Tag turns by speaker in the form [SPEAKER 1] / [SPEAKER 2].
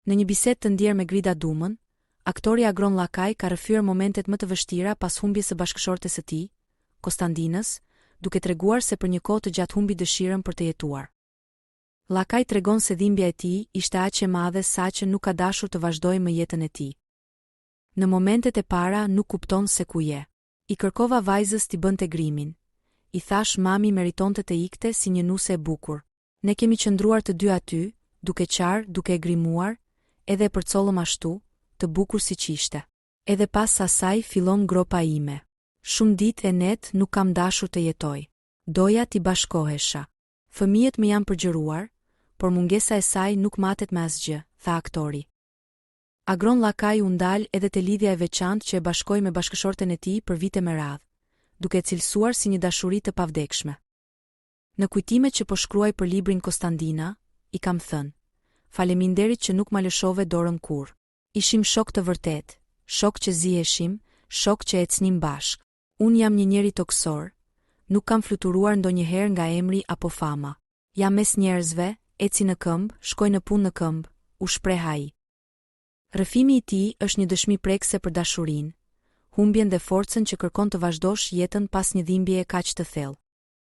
[SPEAKER 1] Në një bisedë të ndjer me Grida Dumën, aktori Agron Llakaj ka rrëfyer momentet më të vështira pas humbjes së bashkëshortes së tij, Kostandinës, duke treguar se për një kohë të gjatë humbi dëshirën për të jetuar. Llakaj tregon se dhimbja e tij ishte aq e madhe saqë nuk ka dashur të vazhdojë më jetën e tij. Në momentet e para nuk kupton se ku je. I kërkova vajzës t'i bënte grimin. I thash mami meritonte të ikte si një nuse e bukur. Ne kemi qëndruar të dy aty, duke qarë, duke e grimuar, edhe e përcollëm ashtu, të bukur si qishte. Edhe pas asaj fillon gropa ime. Shumë ditë e net nuk kam dashur të jetoj. Doja t'i bashkohesha. Fëmijët më janë përgjëruar, por mungesa e saj nuk matet me asgjë, tha aktori. Agron Llakaj u ndal edhe te lidhja e veçantë që e bashkoi me bashkëshorten e tij për vite me radhë, duke e cilësuar si një dashuri të pavdekshme. Në kujtimet që po shkruaj për librin Kostandina, i kam thënë: faleminderit që nuk ma lëshove dorën kur. Ishim shok të vërtet, shok që ziheshim, shok që ecnim bashk. Unë jam një njeri toksor, nuk kam fluturuar ndonjëherë nga emri apo fama. Jam mes njerëzve, eci në këmbë, shkoj në punë në këmbë, u shpreh ai. Rrëfimi i tij është një dëshmi prekse për dashurinë, humbjen dhe forcën që kërkon të vazhdosh jetën pas një dhimbjeje kaq të thellë.